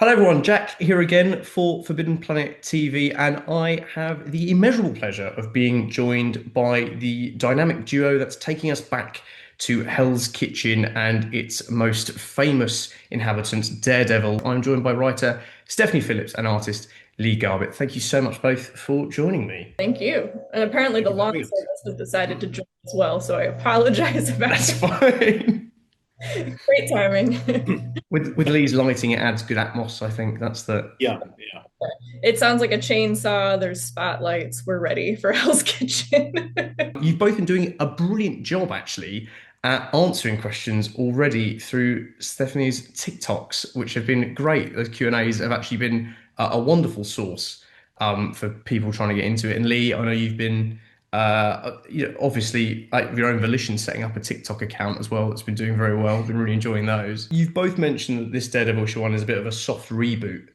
Hello everyone, Jack here again for Forbidden Planet TV, and I have the immeasurable pleasure of being joined by the dynamic duo that's taking us back to Hell's Kitchen and its most famous inhabitants, Daredevil. I'm joined by writer Stephanie Phillips and artist Lee Garbett. Thank you so much both for joining me. Thank you. And apparently Thank the you for lawn having us. service has decided to join as well, so I apologize about That's that. fine. Great timing. With Lee's lighting, it adds good atmos, I think. That's the Yeah, yeah. It sounds like a chainsaw. There's spotlights. We're ready for Hell's Kitchen. You've both been doing a brilliant job, actually, at answering questions already through Stephanie's TikToks, which have been great. Those Q&As have actually been a wonderful source for people trying to get into it. And Lee, I know you've been, obviously, like, of your own volition, setting up a TikTok account as well. That's been doing very well. Been really enjoying those. You've both mentioned that this Daredevil one is a bit of a soft reboot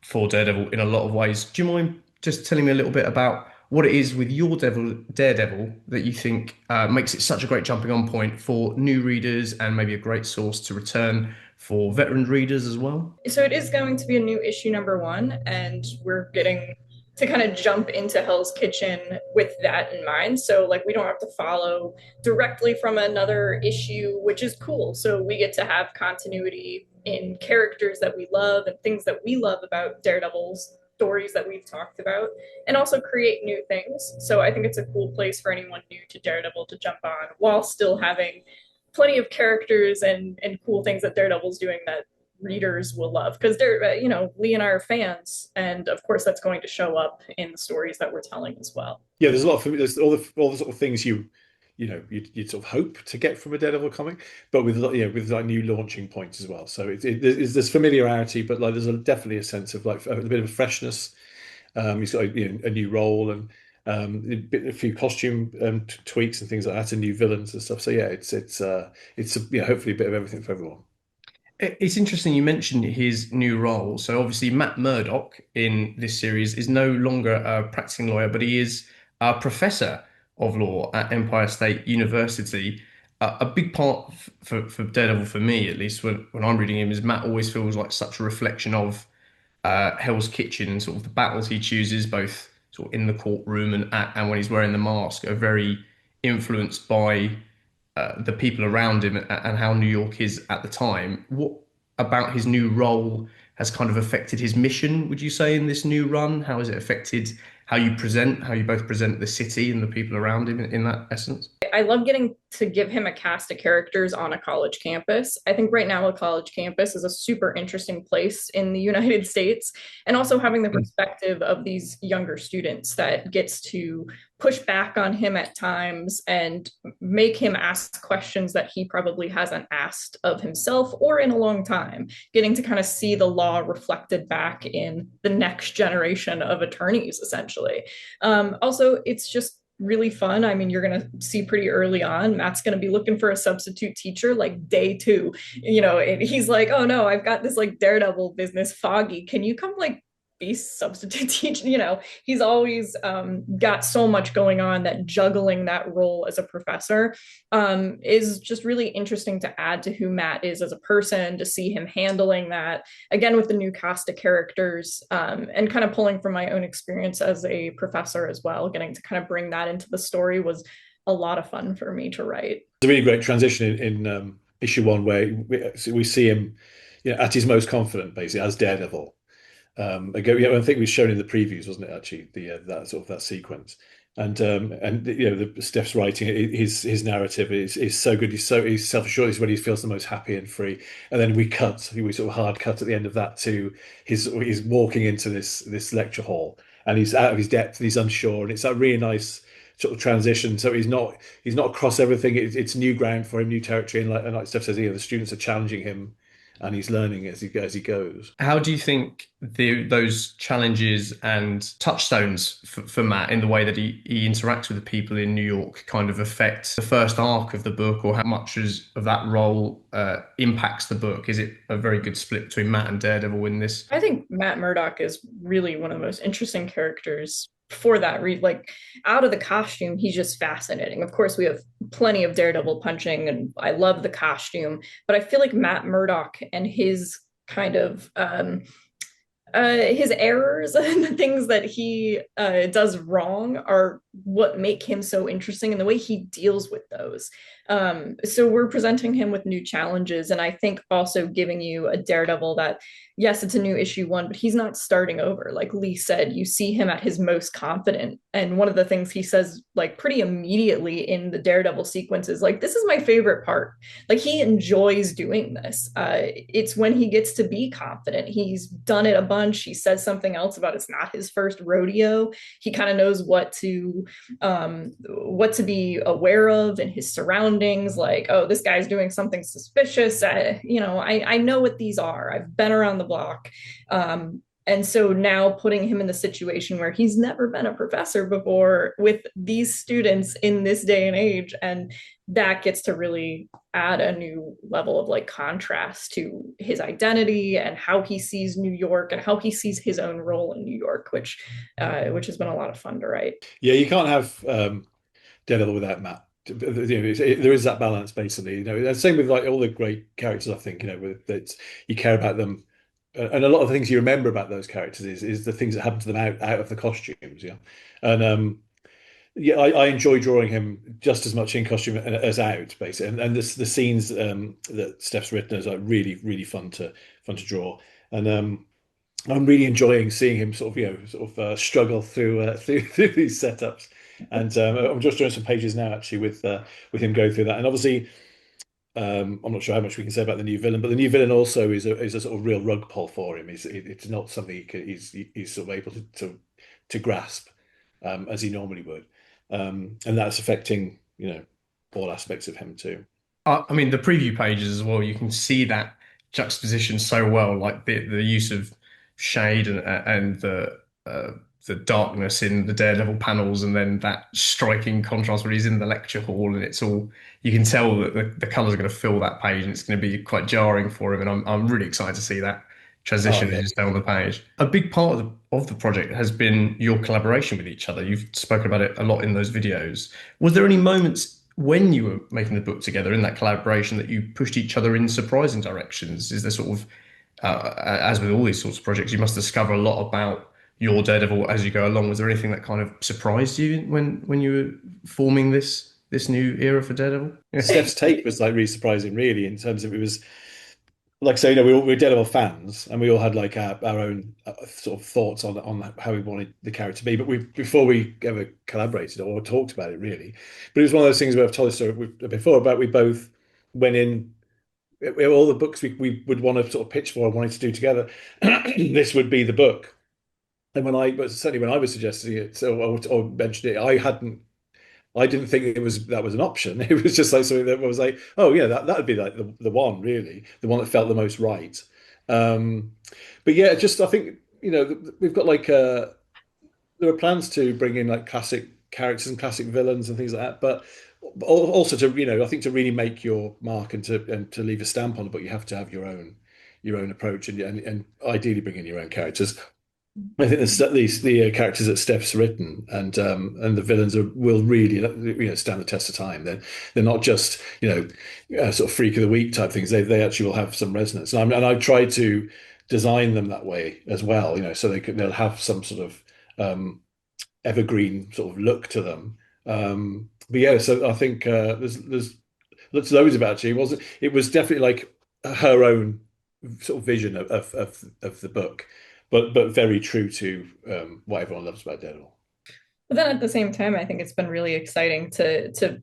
for Daredevil in a lot of ways. Do you mind just telling me a little bit about what it is with your Daredevil that you think makes it such a great jumping on point for new readers and maybe a great source to return for veteran readers as well? So it is going to be a new issue number one, and we're getting to kind of jump into Hell's Kitchen with that in mind. So like we don't have to follow directly from another issue, which is cool. So we get to have continuity in characters that we love and things that we love about Daredevil's stories that we've talked about, and also create new things. So I think it's a cool place for anyone new to Daredevil to jump on while still having plenty of characters and cool things that Daredevil's doing that readers will love, because they're Lee and I are fans, and of course that's going to show up in the stories that we're telling as well. Yeah, there's a lot of there's all the sort of things you'd sort of hope to get from a Daredevil comic, but with like new launching points as well. So there's familiarity, but like definitely a sense of like a bit of freshness. He's got a new role and a few costume tweaks and things like that, and new villains and stuff. So yeah, hopefully a bit of everything for everyone. It's interesting you mentioned his new role. So obviously Matt Murdock in this series is no longer a practicing lawyer, but he is a professor of law at Empire State University. A big part for Daredevil, for me at least, when I'm reading him, is Matt always feels like such a reflection of Hell's Kitchen, and sort of the battles he chooses, both sort of in the courtroom and when he's wearing the mask, are very influenced by the people around him and how New York is at the time. What about his new role has kind of affected his mission, would you say, in this new run? How has it affected how you both present the city and the people around him in that essence? I love getting to give him a cast of characters on a college campus. I think right now a college campus is a super interesting place in the United States, and also having the perspective of these younger students that gets to push back on him at times and make him ask questions that he probably hasn't asked of himself or in a long time, getting to kind of see the law reflected back in the next generation of attorneys, essentially. Also, it's just really fun. I mean, you're going to see pretty early on, Matt's going to be looking for a substitute teacher like day two, and he's like, oh no, I've got this like Daredevil business, Foggy. Can you come like be substitute teaching? He's always got so much going on that juggling that role as a professor is just really interesting to add to who Matt is as a person, to see him handling that again with the new cast of characters, and kind of pulling from my own experience as a professor as well. Getting to kind of bring that into the story was a lot of fun for me to write. It's a really great transition in issue one where we see him, at his most confident, basically as Daredevil. Yeah, I think it was shown in the previews, wasn't it? Actually, that sort of that sequence, and the Steph's writing, his narrative is so good. He's self-assured. He's when he feels the most happy and free. And then we sort of hard cut at the end of that to he's walking into this lecture hall, and he's out of his depth. And he's unsure, and it's that really nice sort of transition. So he's not across everything. It's new ground for him, new territory, and like Steph says, the students are challenging him and he's learning as he goes. How do you think those challenges and touchstones for Matt in the way that he interacts with the people in New York kind of affect the first arc of the book, or how much of that role impacts the book? Is it a very good split between Matt and Daredevil in this? I think Matt Murdock is really one of the most interesting characters for that read. Like, out of the costume, he's just fascinating. Of course, we have plenty of Daredevil punching, and I love the costume, but I feel like Matt Murdock and his kind of his errors and the things that he does wrong are what make him so interesting and the way he deals with those. So we're presenting him with new challenges, and I think also giving you a Daredevil that, yes, it's a new issue one, but he's not starting over. Like Lee said, you see him at his most confident. And one of the things he says, like pretty immediately in the Daredevil sequence, is like, this is my favorite part. Like he enjoys doing this. It's when he gets to be confident. He's done it a bunch. He says something else about it's not his first rodeo. He kind of knows what to be aware of in his surroundings. Like, oh, this guy's doing something suspicious. I know what these are. I've been around the block. And so now putting him in the situation where he's never been a professor before with these students in this day and age, and that gets to really add a new level of like contrast to his identity and how he sees New York and how he sees his own role in New York, which has been a lot of fun to write. Yeah, you can't have Daredevil without Matt. There is that balance basically. And same with like all the great characters. I think that you care about them, and a lot of the things you remember about those characters is the things that happen to them out of the costumes. Yeah, and yeah, I enjoy drawing him just as much in costume as out, basically. And the scenes that Steph's written is like really fun to draw, and I'm really enjoying seeing him struggle through through these setups. And I'm just doing some pages now actually with him going through that. And obviously, I'm not sure how much we can say about the new villain, but the new villain also is a sort of real rug pull for him. It's not something he's sort of able to grasp as he normally would, and that's affecting all aspects of him too. I mean, the preview pages as well, you can see that juxtaposition so well, like the use of shade and the darkness in the Daredevil panels, and then that striking contrast where he's in the lecture hall, and it's all you can tell that the colors are going to fill that page, and it's going to be quite jarring for him. And I'm really excited to see that Oh transition as yeah, you say on the page. A big part of the project has been your collaboration with each other. You've spoken about it a lot in those videos. Was there any moments when you were making the book together in that collaboration that you pushed each other in surprising directions? Is there sort of, as with all these sorts of projects, you must discover a lot about your Daredevil as you go along. Was there anything that kind of surprised you when you were forming this new era for Daredevil? Steph's take was like really surprising, really, in terms of it was like say, we're Daredevil fans, and we all had like our own sort of thoughts on how we wanted the character to be. But we before we ever collaborated or talked about it really, but it was one of those things where I've told this story before about we both went in all the books we would want to sort of pitch for and wanted to do together. This would be the book. And but certainly when I was suggesting it or mentioned it, I didn't think that was an option. It was just like something that was like, oh yeah, that would be like the one really, the one that felt the most right. Um, but yeah, just I think we've got like there are plans to bring in like classic characters and classic villains and things like that, but also to I think to really make your mark and to leave a stamp on it, but you have to have your own approach and ideally bring in your own characters. I think the characters that Steph's written and the villains will really stand the test of time. They're not just sort of freak of the week type things. They actually will have some resonance. And I've tried to design them that way as well. So they'll have some sort of evergreen sort of look to them. But yeah, so I think there's loads about it. It was definitely like her own sort of vision of the book, but very true to what everyone loves about Daredevil. But then at the same time, I think it's been really exciting to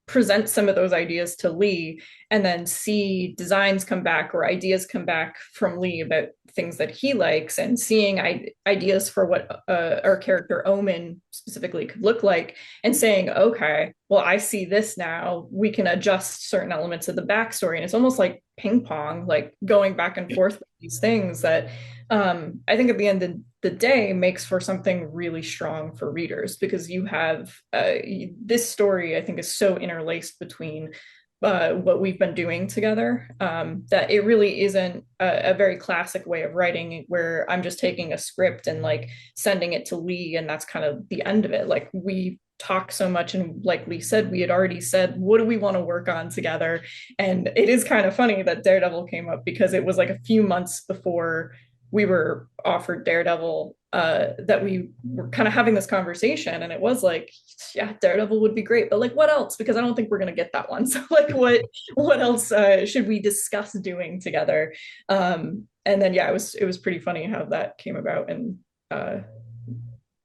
present some of those ideas to Lee and then see designs come back or ideas come back from Lee about things that he likes, and seeing ideas for what our character Omen specifically could look like, and saying, okay, well, I see this now. We can adjust certain elements of the backstory. And it's almost like ping pong, like going back and forth with these things that I think at the end of the day makes for something really strong for readers, because you have this story, I think, is so interlaced between what we've been doing together, that it really isn't a very classic way of writing where I'm just taking a script and like sending it to Lee and that's kind of the end of it. Like we talk so much. And like Lee said, we had already said, what do we want to work on together? And it is kind of funny that Daredevil came up because it was like a few months before we were offered Daredevil, that we were kind of having this conversation. And it was like, yeah, Daredevil would be great, but like, what else? Because I don't think we're going to get that one. So like, what else should we discuss doing together? And then, yeah, it was pretty funny how that came about, and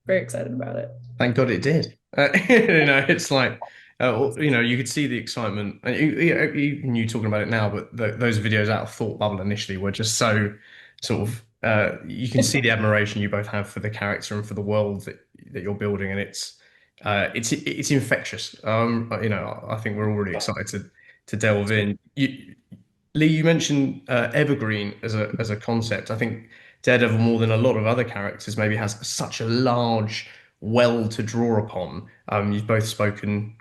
very excited about it. Thank God it did. It's like, you could see the excitement. And even you talking about it now, but those videos out of Thought Bubble initially were just so sort of, you can see the admiration you both have for the character and for the world that you're building, and it's infectious. I think we're all really excited to delve in. Lee, you mentioned evergreen as a concept. I think Daredevil, more than a lot of other characters, maybe has such a large well to draw upon. You've both spoken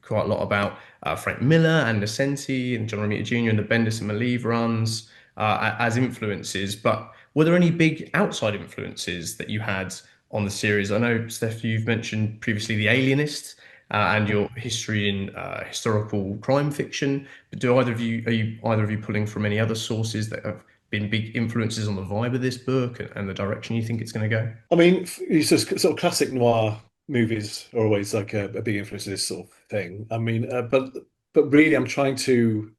quite a lot about Frank Miller and Nocenti and John Romita Jr. and the Bendis and Malieve runs as influences. But were there any big outside influences that you had on the series? I know, Steph, you've mentioned previously The Alienist and your history in historical crime fiction. But are you either of you pulling from any other sources that have been big influences on the vibe of this book and the direction you think it's going to go? I mean, it's just sort of classic noir movies are always like a big influence of this sort of thing. I mean, but really, I'm trying to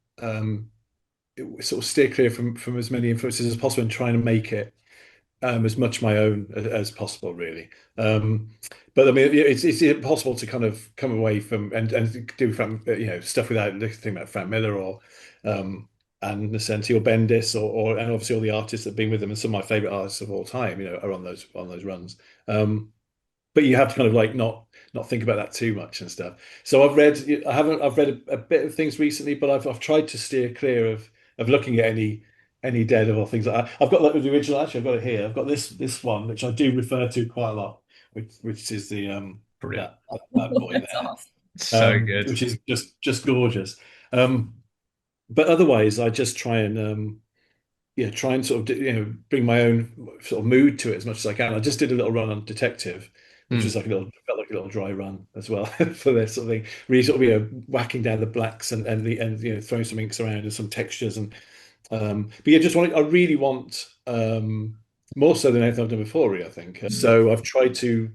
sort of steer clear from as many influences as possible and trying to make it as much my own as possible, really. But I mean, it's impossible to kind of come away from and do stuff without thinking about Frank Miller or and Nocenti or Bendis and obviously all the artists that have been with them and some of my favorite artists of all time, are on those runs. But you have to kind of like not think about that too much and stuff. So I've read a bit of things recently, but I've tried to steer clear of looking at any Daredevil things like that. I've got like the original. Actually, I've got it here. I've got this one which I do refer to quite a lot, which is the Brilliant. that boy That's there, awesome. So good. which is just gorgeous. But otherwise, I just try and sort of bring my own sort of mood to it as much as I can. I just did a little run on Detective, which was Mm. like felt like a little dry run as well for this sort of thing. Really sort of whacking down the blacks and throwing some inks around and some textures but yeah, I really want more so than anything I've done before, really, I think. So I've tried to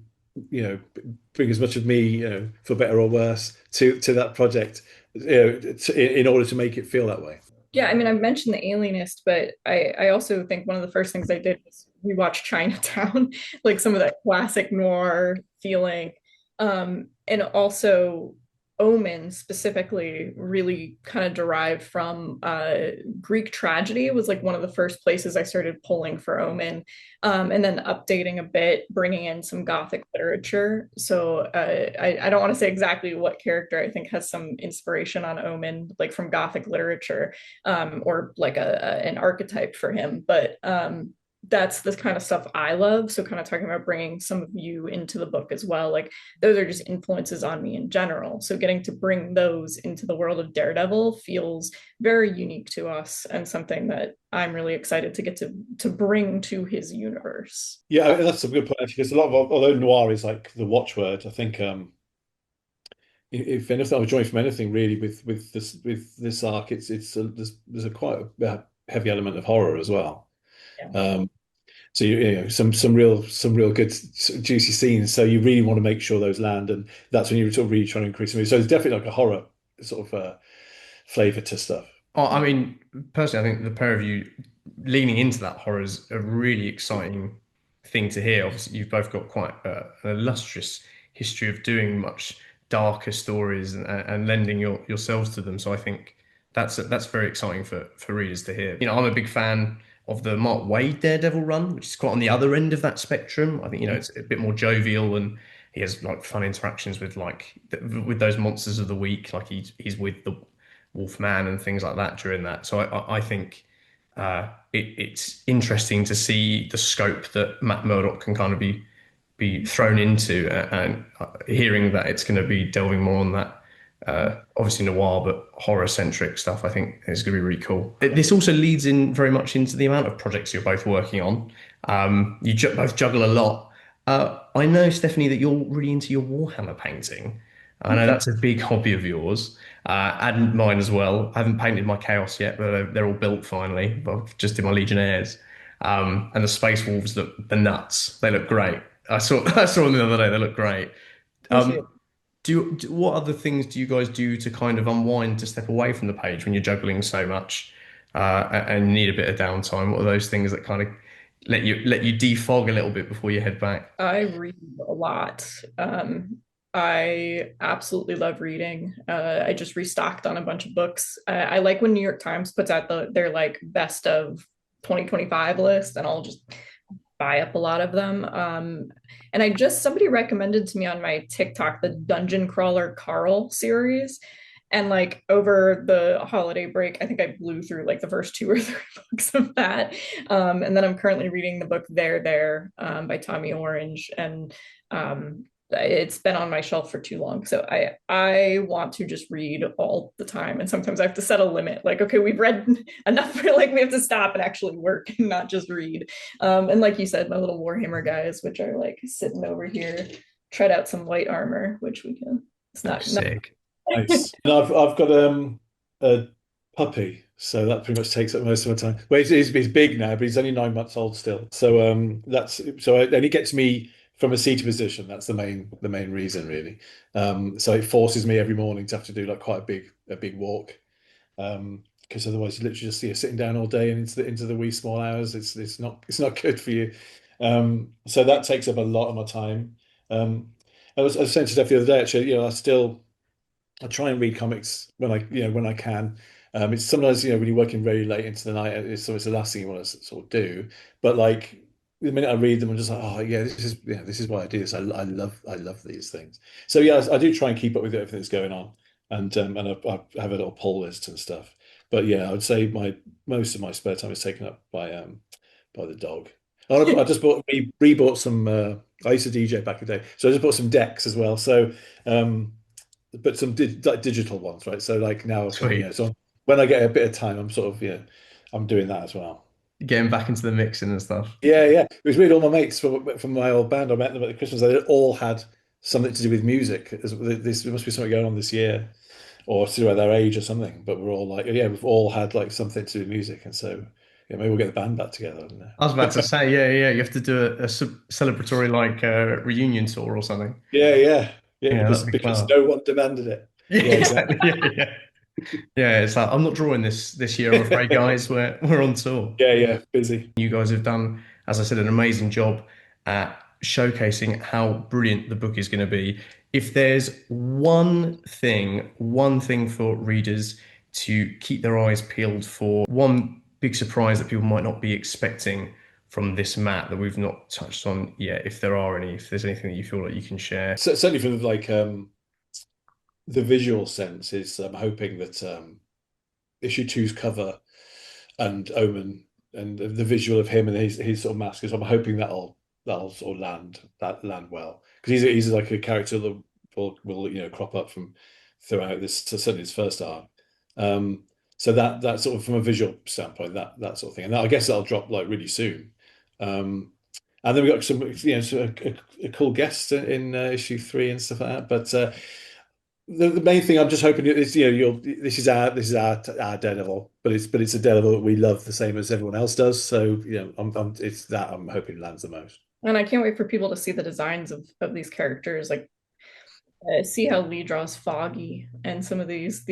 bring as much of me, for better or worse, to that project, in order to make it feel that way. Yeah, I mean, I mentioned The Alienist, but I also think one of the first things I did was rewatch Chinatown, like some of that classic noir feeling. And also Omen specifically really kind of derived from Greek tragedy. It was like one of the first places I started pulling for Omen, and then updating a bit, bringing in some Gothic literature. So I don't want to say exactly what character I think has some inspiration on Omen, like from Gothic literature, or like an archetype for him, but that's the kind of stuff I love. So kind of talking about bringing some of you into the book as well. Like those are just influences on me in general. So getting to bring those into the world of Daredevil feels very unique to us and something that I'm really excited to get to bring to his universe. Yeah, that's a good point actually, because a lot of although noir is like the watchword, I think if anything, I'm drawing from anything really with this arc, there's a quite a heavy element of horror as well. Yeah. So some real good juicy scenes. So you really want to make sure those land, and that's when you're sort of really trying to increase the movie. So it's definitely like a horror sort of flavor to stuff. Oh, I mean, personally, I think the pair of you leaning into that horror is a really exciting thing to hear. Obviously, you've both got quite an illustrious history of doing much darker stories and lending yourselves to them. So I think that's very exciting for readers to hear. I'm a big fan of the Mark Waid Daredevil run, which is quite on the other end of that spectrum. I think it's a bit more jovial and he has like fun interactions with with those monsters of the week, like he's with the Wolfman and things like that during that. So I think it's interesting to see the scope that Matt Murdock can kind of be thrown into, and hearing that it's going to be delving more on that. Obviously noir, but horror centric stuff. I think is going to be really cool. This also leads in very much into the amount of projects you're both working on. You both juggle a lot. I know, Stephanie, that you're really into your Warhammer painting. I know that's a big hobby of yours, and mine as well. I haven't painted my Chaos yet, but they're all built finally. But I've just did my Legionnaires, and the Space Wolves look the nuts. They look great. I saw them the other day. They look great. Appreciate. What other things do you guys do to kind of unwind, to step away from the page when you're juggling so much, and need a bit of downtime? What are those things that kind of let you defog a little bit before you head back? I read a lot. I absolutely love reading. I just restocked on a bunch of books. I like when New York Times puts out their like best of 2025 list, and I'll just buy up a lot of them. And somebody recommended to me on my TikTok the Dungeon Crawler Carl series. And like over the holiday break, I think I blew through like the first two or three books of that. And then I'm currently reading the book There by Tommy Orange. And it's been on my shelf for too long. So I want to just read all the time. And sometimes I have to set a limit. Like, okay, we've read enough for like we have to stop and actually work and not just read. And like you said, my little Warhammer guys, which are like sitting over here, tread out some white armor, which we can. It's not. Sick. Nice. And I've got a puppy, so that pretty much takes up most of my time. Well, he's big now, but he's only 9 months old still. So and he gets me from a seated position. That's the main reason really. So it forces me every morning to have to do like quite a big walk. Because otherwise you literally just sitting down all day and into the wee small hours. It's not good for you. So that takes up a lot of my time. I was saying to Steph the other day, actually, I try and read comics when I can. It's sometimes, when you're working very late into the night, it's the last thing you want to sort of do. But like the minute I read them, I'm just like, oh yeah, this is why I do this. I love these things. So yeah, I do try and keep up with everything that's going on, and I have a little poll list and stuff. But yeah, I would say my most of my spare time is taken up by the dog. I just rebought some. I used to DJ back in the day, so I just bought some decks as well. So. But some like digital ones, right? So like now, Sweet. so when I get a bit of time, I'm sort of, I'm doing that as well. Getting back into the mixing and stuff. Yeah, yeah. It was weird. All my mates from my old band, I met them at the Christmas. They all had something to do with music. There must be something going on this year, or to do with their age or something. But we're all like, yeah, we've all had like something to do with music, and so yeah, maybe we'll get the band back together. I don't I was about to know. say, yeah, yeah, you have to do a celebratory like reunion tour or something. Yeah, yeah, yeah. Yeah, Because that'd be because class. no one demanded it. Yeah, Yeah, exactly. exactly. Yeah, yeah. Yeah, it's like I'm not drawing this year, I'm afraid, guys. We're on tour. Yeah, yeah. Busy. You guys have done, as I said, an amazing job at showcasing how brilliant the book is going to be. If there's one thing for readers to keep their eyes peeled for, one big surprise that people might not be expecting from this Matt that we've not touched on yet, if there's anything that you feel like you can share. So, certainly from like the visual sense is I'm hoping that issue two's cover and Omen and the visual of him and his sort of mask is I'm hoping that'll sort of land well because he's like a character that will crop up from throughout this so certainly his first arc. So that sort of from a visual standpoint that sort of thing and I guess that'll drop like really soon. And then we got some a cool guest in issue three and stuff like that. But the main thing I'm just hoping is this is our Daredevil, but it's a Daredevil that we love the same as everyone else does. So it's that I'm hoping lands the most. And I can't wait for people to see the designs of these characters. Like see how Lee draws Foggy and some of these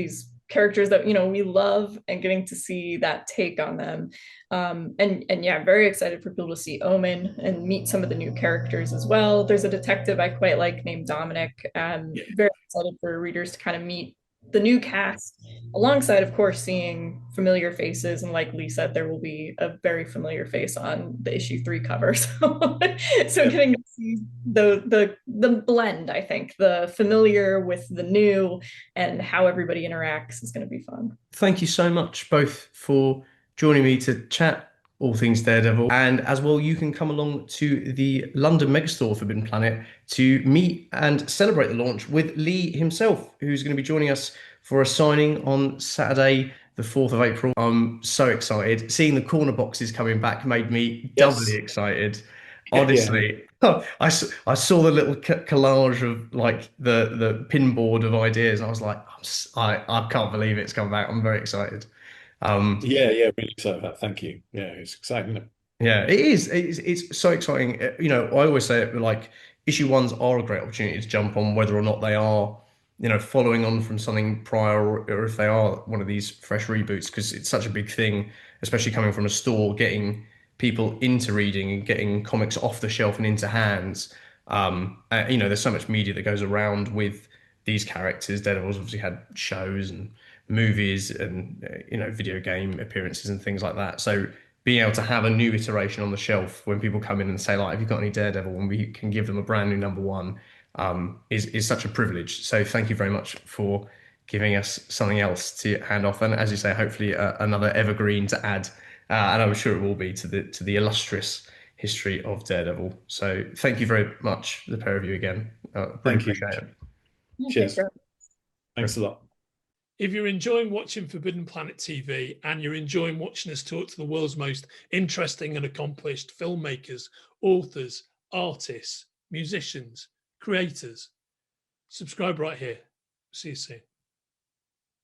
characters that we love and getting to see that take on them. And yeah, I'm very excited for people to see Omen and meet some of the new characters as well. There's a detective I quite like named Dominic. Yeah. Very excited for readers to kind of meet the new cast alongside, of course, seeing familiar faces. And like Lee said, there will be a very familiar face on the issue three cover. So Yeah. getting to see the blend, I think, the familiar with the new and how everybody interacts is going to be fun. Thank you so much both for joining me to chat all things Daredevil. And as well, you can come along to the London Megastore Forbidden Planet to meet and celebrate the launch with Lee himself, who's going to be joining us for a signing on Saturday, the 4th of April. I'm so excited. Seeing the corner boxes coming back made me doubly Yes. excited. Yeah, Honestly, I saw the little collage of like the pinboard of ideas. I was like, I can't believe it's come back. I'm very excited. Um, yeah, really excited about that. Thank you. Yeah, it's exciting, isn't it? Yeah, it is. It's so exciting. You know, I always say it, like issue ones are a great opportunity to jump on whether or not they are, you know, following on from something prior or if they are one of these fresh reboots because it's such a big thing, especially coming from a store, getting people into reading and getting comics off the shelf and into hands. You know, there's so much media that goes around with these characters. Daredevil's obviously had shows and movies and you know, video game appearances and things like that. So being able to have a new iteration on the shelf when people come in and say like, "Have you got any Daredevil?" and we can give them a brand new number one, is such a privilege. So thank you very much for giving us something else to hand off, and as you say, hopefully another evergreen to add, and I'm sure it will be to the illustrious history of Daredevil. So thank you very much, the pair of you again. Really Thank you. appreciate it. Yeah, thanks Cheers. for Thanks a lot. If you're enjoying watching Forbidden Planet TV and you're enjoying watching us talk to the world's most interesting and accomplished filmmakers, authors, artists, musicians, creators, subscribe right here. See you soon.